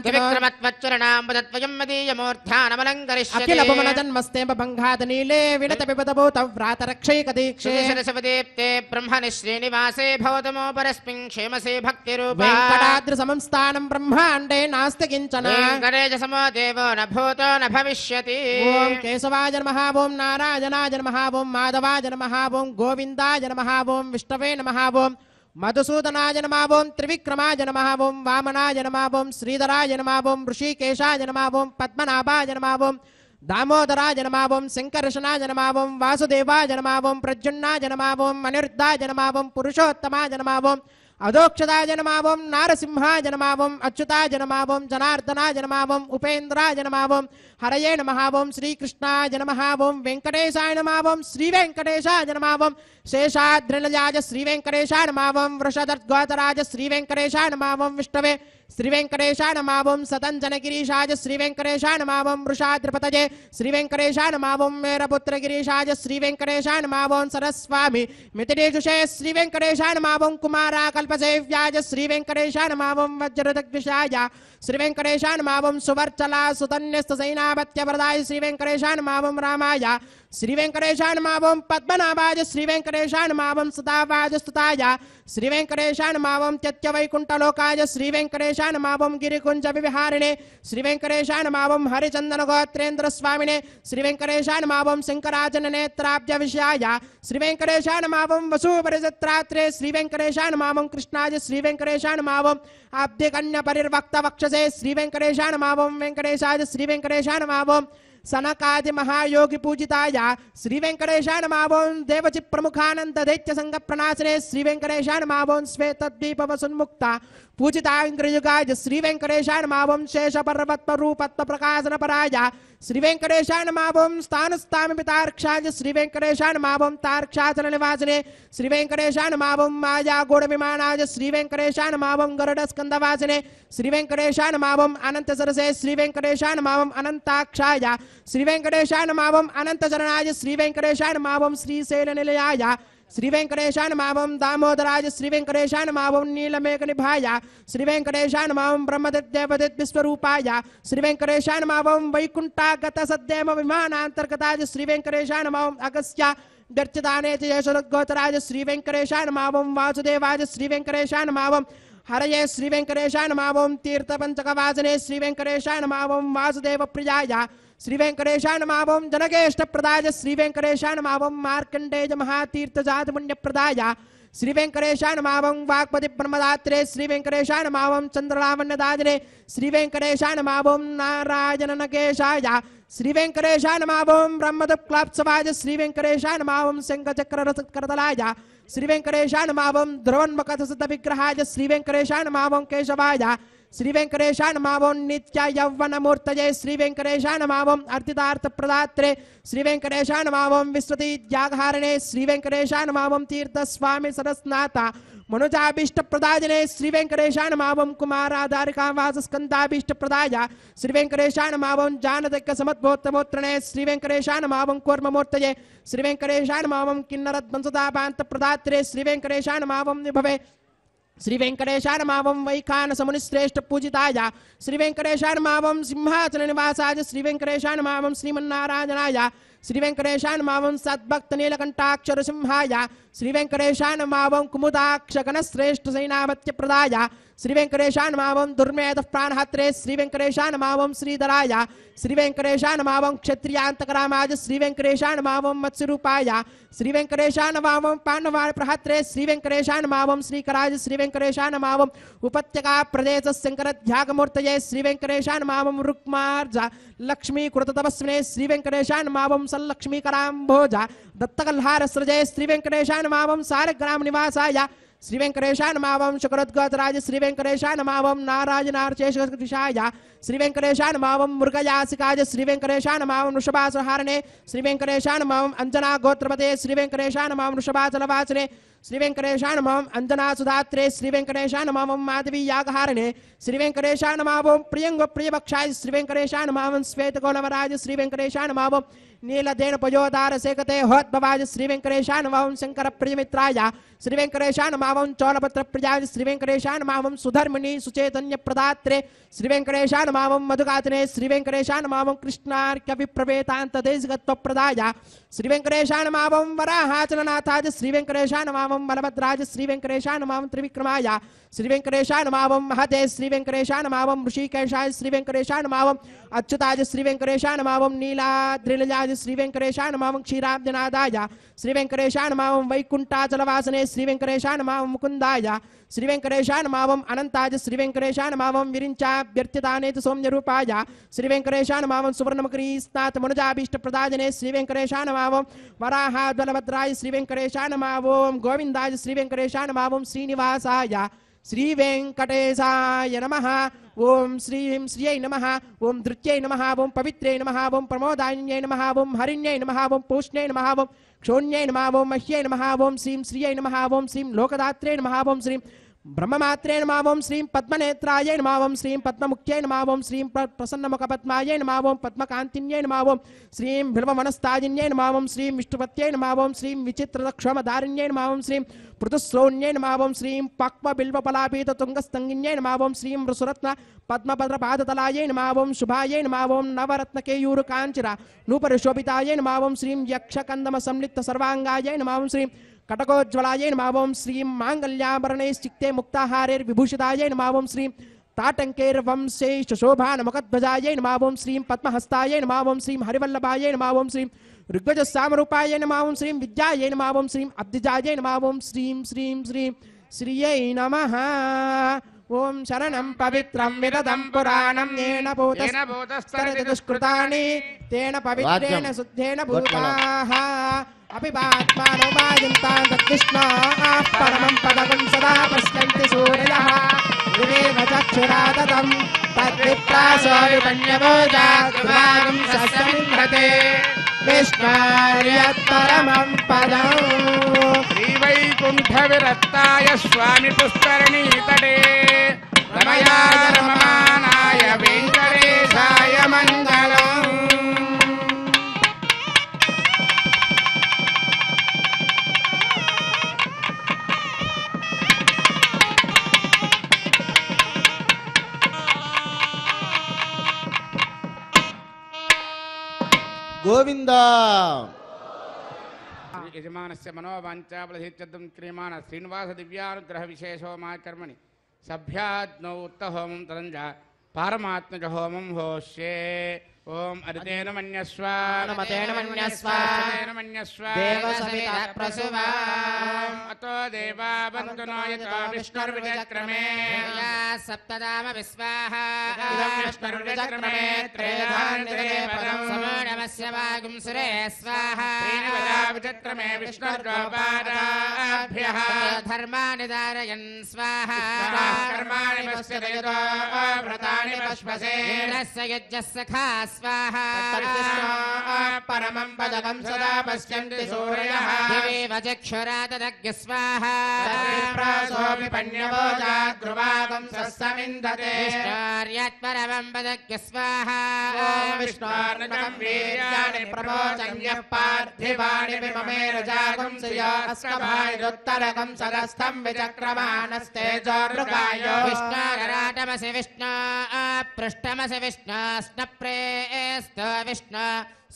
విక్రమత్వచ్చరణాంబుదత్వయం మదీయమూర్ధ్యానమలంకరిష్యతి అఖిల భువన జన్మస్తేమ భంగాద నీలే వినత విపదభూత వ్రాత రక్షైక దీక్షే శిరసవదీప్తే బ్రహ్మణి శ్రీనివాసే భవతమో పరస్మిన్ క్షేమసే భక్తిరూపా వెంకటాద్రి సంస్థానం బ్రహ్మాండే నాస్తి కించన వెంకటేశ సమో దేవో న భూతో న భవిష్యతి ఓం కేశవాయ నమః ఓం నారాయణాయ నమః ఓం మాధవాయ నమః ఓం గోవిందాయ నమః ఓం విష్ణవే నమః ఓం మధుసూదనాయ నమః ఓం త్రివిక్రమాయ నమః ఓం వామనాయ నమః ఓం శ్రీధరాయ నమః ఓం ఋషికేశాయ నమః ఓం పద్మనాభాయ నమః ఓం దామోదరాయ నమః ఓం శంకర్షణాయ నమః ఓం వాసుదేవాయ నమః ఓం ప్రద్యుమ్నాయ నమః ఓం అనిరుద్ధాయ నమః ఓం పురుషోత్తమాయ నమః ఓం అదోక్షదాయ నమః ఓం నారసింహాయ నమః ఓం అచ్యుతాయ నమః ఓం జనార్దనాయ నమః ఓం ఉపేంద్రాయ నమః ఓం హరయే నమః ఓం శ్రీకృష్ణాయ నమః ఓం వెంకటేశాయ నమః ఓం శ్రీ వెంకటేశాయ నమః ఓం శేషాద్రిలయాయ శ్రీ వెంకటేశాయ నమః ఓం వృషదర్గోతరాయ శ్రీ వెంకటేశాయ నమః ఓం విష్ణవే శ్రీ వెంకటేశాయ నమః ఓం సతంజనగిరీశాయ శ్రీ వెంకటేశాయ నమః ఓం వృషాద్రిపతయే శ్రీ వెంకటేశాయ నమః ఓం మేరపుత్రగిరీశాయ శ్రీ వెంకటేశాయ నమః ఓం సరస్వామి మితిరేజుషే శ్రీ వెంకటేశాయ నమః ఓం కుమారాకల్పసేవ్యాయ శ్రీ వెంకటేశాయ నమః ఓం వజ్రదగ్విషాయ శ్రీ వెంకటేశాయ నమః ఓం సువర్చలా సుతన్యస్త సైనాపత్యవరదాయ శ్రీ వెంకటేశాయ నమః ఓం రామాయ శ్రీ వెంకటేశాయ నమః ఓం పద్మనాభాయ శ్రీ వెంకటేశాయ నమః ఓం సదావాయ స్తుతాయ శ్రీ వెంకటేశాయ నమః ఓం త్యత్యవైకుంఠలోకాయ శ్రీ వెంకటేశాయ నమః ఓం గిరికుంజ విహారిణే శ్రీ వెంకటేశాయ నమః ఓం హరిచందన గోత్రేంద్ర స్వామినే శ్రీ వెంకటేశాయ నమః ఓం శంకరాజన నేత్రాబ్జ విషయాయ శ్రీ వెంకటేశాయ నమః ఓం వసూపరిజత్రాత్రే శ్రీ వెంకటేశాయ నమః ఓం కృష్ణాయ శ్రీ వెంకటేశాయ నమః ఓం అబ్ధికన్య పరిర్వక్త వక్షసే శ్రీ వెంకటేశాయ నమః ఓం వెంకటేశాయ శ్రీ వెంకటేశాయ నమః ఓం సనకాది మహాయోగి పూజితాయ శ్రీ వెంకటేశాయ నమః ఓం దేవచి ప్రముఖానంద దైత్య సంగ ప్రణాశనే శ్రీ వెంకటేశాయ నమః ఓం శ్వేతద్వీప వసున్ముక్త పూజితాంగ్రయుగాయ శ్రీ వెంకటేశాయ నమః ఓం శేష పర్వత రూపత్వ ప్రకాశన పరాయ శ్రీ వెంకటేశాయ నమః ఓం స్థానస్థామి పితార్క్షాయ శ్రీ వెంకటేశాయ నమః ఓం తార్క్షాచల నివాసినే శ్రీ వెంకటేశాయ నమః ఓం మాయా గూఢ విమానాయ శ్రీ వెంకటేశాయ నమః ఓం గరుడ స్కందవాసినే శ్రీ వెంకటేశాయ నమః ఓం అనంత సరసే శ్రీ వెంకటేశాయ నమః ఓం అనంతాక్షాయ శ్రీ వెంకటేశాయ నమః ఓం అనంత చరణాయ శ్రీ వెంకటేశాయ నమః ఓం శ్రీశైల నిలయాయ శ్రీ వెంకటేశాయ నమః ఓం దామోదరాయ శ్రీ వెంకటేశాయ నమః ఓం నీలమేఘ నిభాయ శ్రీ వెంకటేశాయ నమః ఓం బ్రహ్మదేవదేవ విశ్వరూపాయ శ్రీ వెంకటేశాయ నమః ఓం వైకుంఠాగత సద్దేమ విమానాంతర్గతాయ శ్రీ వెంకటేశాయ నమః ఓం అగస్త్య గర్చిదానే యశోగోతరాయ శ్రీ వెంకటేశాయ నమః ఓం వాసుదేవాయ శ్రీ వెంకటేశాయ నమః ఓం హరయే శ్రీ వెంకటేశాయ నమః ఓం తీర్థపంచకవాసనే శ్రీ వెంకటేశాయ నమః ఓం వాసుదేవ ప్రియాయ శ్రీ వెంకటేశాయ నమః ఓం జనకేష్టప్రదాయ శ్రీ వెంకటేశాయ నమః ఓం మార్కండేయ మహాతీర్థజాత పుణ్యప్రదాయ శ్రీ వెంకటేశాయ నమః ఓం వాగ్పతి బ్రహ్మదాత్రే శ్రీ వెంకటేశాయ నమః ఓం చంద్రలావణ్యదాదినే శ్రీ వెంకటేశాయ నమః ఓం నారాయణ నకేశాయ శ్రీ వెంకటేశాయ నమః ఓం బ్రహ్మదక్లాప్సవాయ శ్రీ వెంకటేశాయ నమః ఓం శంఖచక్రరసకరతలాయ श्री वेंकटेशाय नमः ओम ध्रुवन्मकथ सिद्ध विग्रहाय श्री वेंकटेशाय नमः ओम केशवाय श्री वेंकटेशाय नमः ओम नित्य यौवन मूर्तये श्री वेंकटेशाय नमः ओम अर्थितार्थ प्रदात्रे श्री वेंकटेशाय नमः ओम विश्वती जागहारणे श्री वेंकटेशाय नमः ओम तीर्थ स्वामी सरस्नाथा मनुजाभीष्ट प्रदायने श्री वेंकटेशाय नमः ओम कुमाराधारिकावास स्कंदाभीष्ट प्रदाय श्री वेंकटेशाय नमः ओम जानदक्क समद्भोत्रमोत्रणे श्री वेंकटेशाय नमः ओम कूर्ममूर्तये श्री वेंकटेशाय नमः ओम किन्नरद्वंसदाभान्त प्रदात्रे श्री वेंकटेशाय नमः ओम निभवे श्री वेंकटेशाय नमः ओम वैखानस मुनिश्रेष्ठ पूजिताय श्री वेंकटेशाय नमः ओम सिंहासन निवासाय श्री वेंकटेशाय नमः ओम श्रीमन्नारायणाय श्री वेंकटेशाय नमः ओम सद्भक्त नीलकंठाक्षर सिंहाय श्री वेंकटेशाय नमः ओम कुमुदाक्ष गणश्रेष्ठ सैनापत्य प्रदाय श्री वेंकटेशाय नमः ओम दुर्मेध प्राणहत्रे श्री वेंकटेशाय नमः ओम श्रीधराय श्री वेंकटेशाय नमः ओम क्षत्रियांतकरामाय श्री वेंकटेशाय नमः ओम मत्स्यरूपाय श्री वेंकटेशाय नमः ओम पांडवाय प्रहत्रे श्री वेंकटेशाय नमः ओम श्रीकराय श्री वेंकटेशाय नमः ओम उपत्यका प्रदेश शंकर ध्यागमूर्तये श्री वेंकटेशाय नमः ओम रुक्मार्ज लक्ष्मी कृततपस्विने श्री वेंकटेशाय नमः ओम सल्लक्ष्मीकराम्भोज दत्तकल्हार सृजये श्री वेंकटेशाय नमः ओम सारग्राम निवासाय श्री वेंकटेशाय नमः ओम शुक्रोद्गतराज श्री वेंकटेशाय नमः ओम नारायणार्चेशकृतिशाय श्री वेंकटेशाय नमः ओम मृगयासिकाय श्री वेंकटेशाय नमः ओम वृषभासहारणे श्री वेंकटेशाय नमः ओम अंजना गोत्रपते श्री वेंकटेशाय नमः ओम वृषभाचलवासने श्री वेंकटेशाय नमः ओम अंजना सुधात्रे श्री वेंकटेशाय नमः ओम माधवी यागहारणे श्री वेंकटेशाय नमः ओम प्रियंग प्रियभक्षाय श्री वेंकटेशाय नमः ओम श्वेतगोलवराज श्री वेंकटेशाय नमः ओम नीलदेन पयोदार सेकते होद्भवाज श्री वेंकटेशाय नमः ओम शंकर प्रियमित्राय श्री वेंकटेशाय नमः ओम चौलपत्र प्रियाय श्री वेंकटेशाय नमः ओम सुधर्मिणी सुचैतन्य प्रदात्रे श्री वेंकटेशाय नमः ओम मधुगातने श्री वेंकटेशाय नमः ओम कृष्णार्क्य विप्रवेतांत देशगत्व प्रदाय श्री वेंकटेशाय नमः ओम वराहाचलनाथाय श्री वेंकटेशाय नमः ओम बलभद्राज श्री वेंकटेशाय नमः ओम त्रिविक्रमाय श्री वेंकटेशाय नमः ओम महते श्री वेंकटेशाय नमः ओम ऋषिकेशाय श्री वेंकटेशाय नमः ओम अच्युताय श्री वेंकटेशाय नमः ओम नीलाद्रिलजाय श्री वेंकटेशाय नमः ओम क्षीराब्जनादाय श्री वेंकटेशाय नमः ओम वैकुंठाचलवासने श्री वेंकटेशाय नमः ओम मुकुंदाय श्री वेंकटेशाय नमः ओम अनंताय श्री वेंकटेशाय नमः ओम विरिंचाभ्यर्थितानेत सौम्यरूपाय श्री वेंकटेशाय नमः ओम सुवर्णमकरीस्नाथ मनुजाभीष्ट प्रदायने श्री वेंकटेशाय नमः ओम वराहाद्वलभद्राय श्री वेंकटेशाय नमः ओम गोविंदाय श्री वेंकटेशाय नमः ओम श्रीनिवासाय श्री वेंकटेशाय नमः ओम श्रीं श्रियै नमः ओम धृत्यै नमः ओम पवित्रै नमः ओम प्रमोदान्यै नमः ओम हरिण्यै नमः ओम पूष्ण्यै नमः ओम क्षोण्यै नमः ओम मह्यै नमः ओम श्रीं श्रियै नमः ओम श्रीं लोकदात्रे नमः ओम श्रीं ब्रह्ममात्रे नमः ओम श्रीं पद्मनेत्राय नमः ओम श्रीं पद्ममुख्यै नमः ओम श्रीं प्रसन्नमुखपद्मायै नमः ओम पद्मकान्तिन्यै नमः ओम श्रीं बिल्ववनस्ताजिन्यै नमः ओम श्रीं विष्णुपत्यै नमः ओम श्रीं विचित्रदक्षमदारिण्यै नमः ओम श्रीं पृथुश्रोण्यै नमः ओम श्रीं पक्वबिल्वपलापीततुङ्गस्तङ्गिन्यै नमः ओम श्रीं वृषरत्न पद्मभद्रपादतलायै नमः ओम शुभायै नमः ओम नवरत्नकेयूरकाञ्चिरा नूपरिशोभितायै नमः ओम श्रीं यक्षकन्दमसंलिप्त सर्वाङ्गायै नमः ओम श्रीं कटकोज्ज्वलायै नमः ओम श्रीं माङ्गल्याभरणैश्चित्ते मुक्ताहारैर्विभूषितायै नमः ओम श्रीं ताटङ्कैर्वंशैश्चशोभानमुखध्वजायै नमः ओम श्रीं पद्महस्तायै नमः ओम श्रीं हरिवल्लभायै नमः ओम श्रीं ऋग्वजसामरूपायै नमः ओम श्रीं विद्यायै नमः ओम श्रीं अब्धिजायै नमः ओम श्रीं श्रीं श्रीं श्रियै नमः ओम शरणं पवित्रं विदधं पुराणं येन भूतस्तरति दुष्कृतानि तेन पवित्रेण शुद्धेन भूताः अपिबात्मानो वाजन्तां तत्कृष्णाः परमं पदकं सदा पश्यन्ति सूर्यः विवेक चक्षुरादतं तद्विप्रासो विपण्यवोजाग्रागं सस्यमिन्द्रते विष्णार्यत्परमं पदम् श्रीवैकुण्ठविरक्ताय स्वामी पुष्करणीतटे रमयाय रममानाय वेङ्कटेशाय मङ्गलम् गोविंदा यजमानस्य मनोवाञ्छाफलसिद्ध्यर्थं क्रियमाण श्रीनिवास दिव्यानुग्रह विशेषो मा कर्मणि सभ्याज्ञौ उत्तहोमं तदञ्ज पारमात्मज होमं होष्ये ओम अदितेन मन्यस्व नमतेन मन्यस्व मन्यस्व देवसविता प्रसुवा अतो देवा बन्धुनो यतो विष्णुर्विचक्रमे या सप्तदाम विश्वाः इदं विष्णुर्विचक्रमे त्रेधान्यते पदम् समोढमस्य वागुं सुरे स्वाहा विचक्रमे विष्णुर्गोपादाभ्यः धर्माणि धारयन् स्वाहा कर्माणि पश्यतो व्रतानि पश्पसे इन्द्रस्य यज्ञस्य खा स्वाहा परमं पदकं सदा पश्यन्ति सूर्यः दिवेव चक्षुराददग्य स्वाहा विप्रासोऽपि पण्यवोजाद्रुवागं सस्समिन्धते विष्णोर्यत्परमं पदग्य स्वाहा विष्णोर्नकं वीर्याणि प्रमोचन्यः पार्थिवाणि विममेरजागं श्रियास्कभायुत्तरकं सदस्थं विचक्रमाणस्तेजोर्गायो विष्णोरराटमसि विष्णो पृष्ठमसि विष्णो स्नप्रेस्त विष्णो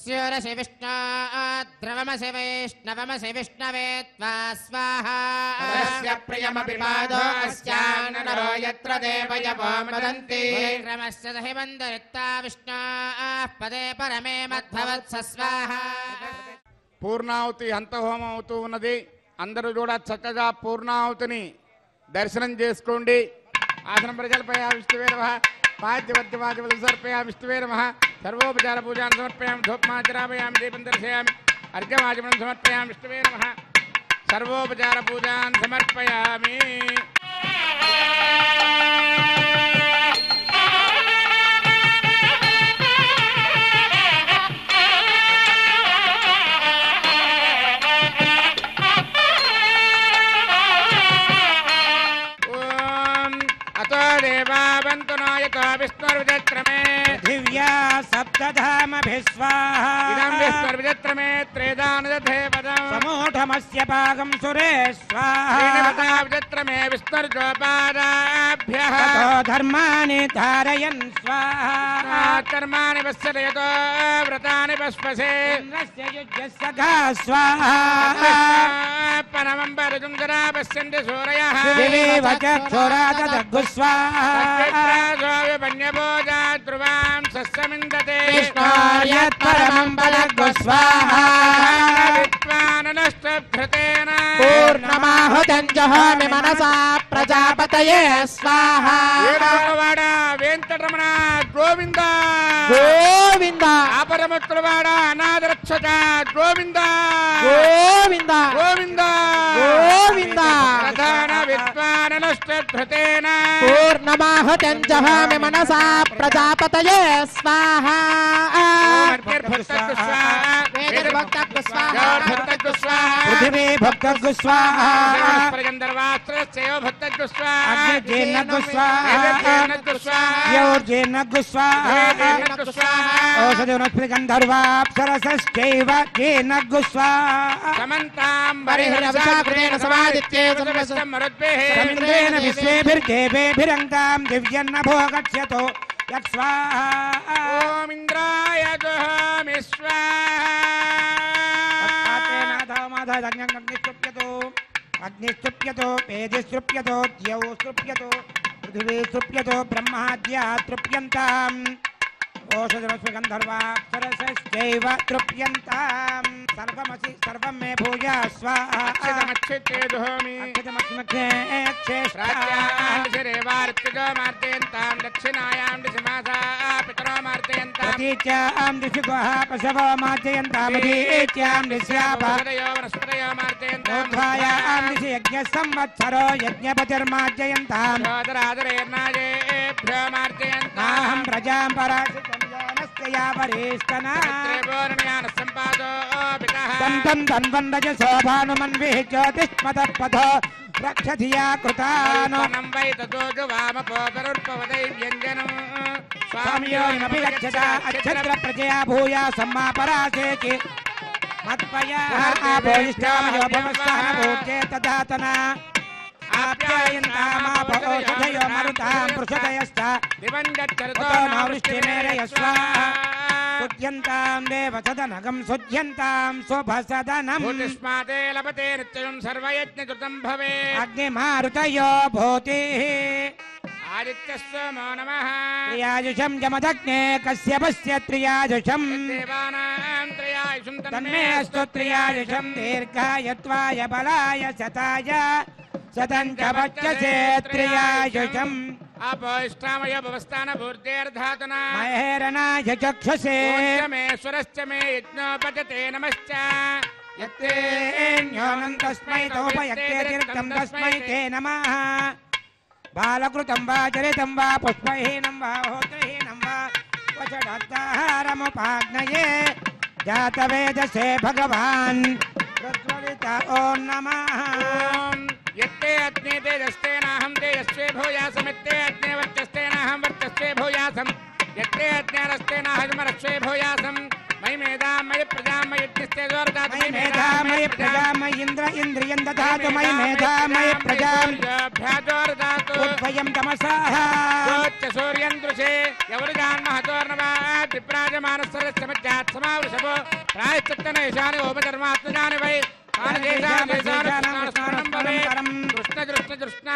स्योरसि विष्णो द्रवमसि वैष्णवमसि विष्णवे त्वा स्वाहा तस्य प्रियमपि पादो अस्यान्नरो यत्र देवयवो मदन्ति क्रमस्य दहि बन्धरित्ता विष्णो पदे परमे मद्भवत्स स्वाहा పూర్ణాహుతి హంతహోమం అవుతూ ఉన్నది. అందరూ కూడా చక్కగా పూర్ణాహుతిని దర్శనం చేసుకోండి. ఆసనం ప్రజలపై విష్ణువే నమః పాద్యవర్గవాద్యవలు సమర్పయామి విష్ణువే నమః సర్వోపచార పూజాన్ని సమర్పయామి ధూపమాచరామయామి దీపం దర్శయామి అర్ఘ్యమాచమనం సమర్పయామి విష్ణువే నమః సర్వోపచార పూజాన్ని సమర్పయామి. विष्णुर्विचक्रमे दिव्या सप्तधामभिस्वाहा इदं विष्णुर्विचक्रमे त्रेधानदधे पदम् समूढमस्य भागं सुरे स्वाहा विचक्रमे विष्णुर्गोपादाभ्यः ततो धर्माणि धारयन् स्वाहा कर्माणि पश्यतो व्रतानि पश्पसे इन्द्रस्य युज्यस्य घा स्वाहा परमं परजुं जरा पश्यन्ति सूरयः दिवेव चक्षुराददग्गु स्वाहा पण्यभोजा ध्रुवां सस्समिन्दते विष्णोर्यत्परमं पदग्गु स्वाहा विद्वाननष्टभृतेन पूर्णमाहुतं जहामि मनसा प्रजापतये स्वाहा ఏడవవాడ వెంకటరమణ గోవింద గోవింద ఆపరమత్తులవాడ అనాథరక్షక గోవింద గోవింద గోవింద గోవింద ప్రధాన విద్వాననష్టధృతేన పూర్ణమాహుతం జహామి మనసా ప్రజాపతయే స్వాహా వేదర్భక్తకు స్వాహా पृथिवी भक्तग्गु स्वाहा గంధర్వాస్త్రస్యో భక్తగ్గు స్వాహ अग्निजेन्नग्गु स्वाहा योर्जेन्नग्गु स्वाहा औषधि वनस्पति गन्धर्वाप्सरसश्चैव जेन्नग्गु स्वाहा సమంతాం బరిహరవిషాకృతేన సమాదిత్యే समिन्द्रेण विश्वेभिर्देवेभिरङ्गां दिव्यन्नभो गच्छतो यत् स्वाहा ఓం ఇంద్రాయ జహామి अग्निस्तृप्यतो वेदिस्तृप्यतो द्यौ स्तृप्यतो पृथिवी स्तृप्यतो ब्रह्माद्या तृप्यन्ताम् ओषधरस्व गन्धर्वाप्सरसश्चैव तृप्यन्ताम् सर्वमसि सर्वं मे भूया स्वाहा అక్షతమక్షతే దోమి अक्षतमक्षे ప్రాచ్యాం శిరేవార్తిజో మార్తయంతాం దక్షిణాయాం దిశమాసా పితరో మార్తయంతాం प्रतीच्यां दिशि गुहा पशवो मार्जयन्तामदीच्यां दिश्याप వనస్పతయో వనస్పతయో మార్తయంతాం ऊर्ध्वायां दिशि यज्ञसंवत्सरो यज्ञपतिर्मार्जयन्ताम् ఆదరాదరేర్నాయేభ్యో మార్తయంతాం नाहं प्रजां पराशितं यानस्य या वरिष्ठना త్రిభువనజ్ఞాన సంపాదో పితః तं तं तन्वन् रजसोभानुमन्विः ज्योतिष्मतः पथो रक्षधिया कृतानो నం వై తతో వామపోతరుర్పవదై వ్యంజనం स्वामियोऽपि गच्छता अक्षत्रप्रजया भूया सम्मापरासेचि मत्पया आभोष्टामयोपमस्तानभूत्ये तदातना आप्यायन्तामापौषधयो मरुतां पृषदयश्च దివంగచ్చరితో उतो नो वृष्टिमेरय स्वाहा सुध्यन्तां देवसदनगं सुध्यन्तां शुभसदनम् భూతిష్మాతే లభతే నిత్యం సర్వయజ్ఞకృతం భవేత్ अग्निमारुतयो भूतिः ఆదిత్యస్సోమో నమః त्रियाजुषं जमदग्ने कश्यपस्य त्रियाजुषम् దేవానాం త్రయాయుషం तन्मे अस्तु त्रियाजुषं दीर्घाय त्वाय बलाय शताय शतं च वक्षसे त्रियाजुषम् अपोष्टामय भवस्थान भूर्तेर्धातुना महेरणाय चक्षुषे मेश्वरश्च मे यज्ञोपजते नमश्च यत्तेऽन्योनं तस्मै तोपयत्तेऽतिरिक्तं तस्मै ते नमः बालकृतं वा चरितं वा पुष्पहीनं वा होत्रहीनं वा वचडाद्धारमुपाग्नये जातवेदसे भगवान् प्रज्वलित ॐ नमः यत्ते अग्ने तेजस्तेनाहं तेजस्वे भूयासमित्ते अग्ने वर्चस्तेनाहं वर्चस्वे भूयासम् यत्ते अग्नेरस्तेनाहमरस्वे भूयासम् मयि मेधां मयि प्रजां मयि यज्ञस्ते जोरदातु मयि मेधा मयि प्रजा मयि इन्द्र इन्द्रियं ददातु मयि मेधा मयि प्रजां भ्याजोरदातु उद्भयं तमसाः जोच्च सूर्यं दृशे यवरुजान् महतोर्नवात् विप्राजमानस्सरस्य मध्यात् समावृषभो प्रायश्चित्तनेशानि उपधर्मात्मजानि वै कृष्ण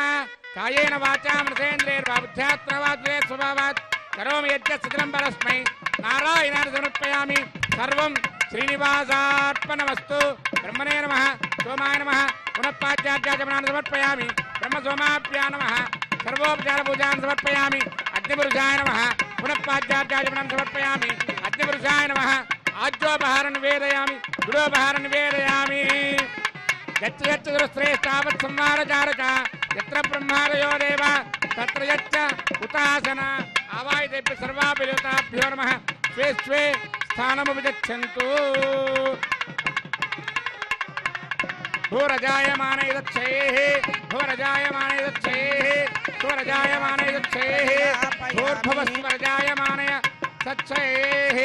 कायेन वाचा मृतेन्द्रियैर्वाबुद्ध्यात्मवाद्वे स्वभावात् करोमि यज्ञसकलं परस्मै नारायणाय समर्पयामि सर्वं श्रीनिवासार्पणमस्तु ब्रह्मणे नमः सोमाय नमः पुनः पाद्यार्घ्याचमनान् समर्पयामि ब्रह्मसोमाभ्यां नमः सर्वोपचारपूजान् समर्पयामि अग्निपुरुषाय नमः पुनः पाद्यार्घ्याचमनान् समर्पयामि अग्निपुरुषाय नमः आज्योपहारं निवेदयामि गुडोपहारं निवेदयामि यच्च यच्च दुरश्रेष्ठावत् संवारचारक यत्र ब्रह्मादयो देव तत्र यच्च उतासन आवाहितेभ्यः सर्वाभ्यो देवताभ्यो नमः स्वे स्वे स्थानमुपगच्छन्तु भूरजायमाने दक्षैः भूरजायमाने दक्षैः भूरजायमाने दक्षैः भूर्भुवस्वरजायमानय सच्छैः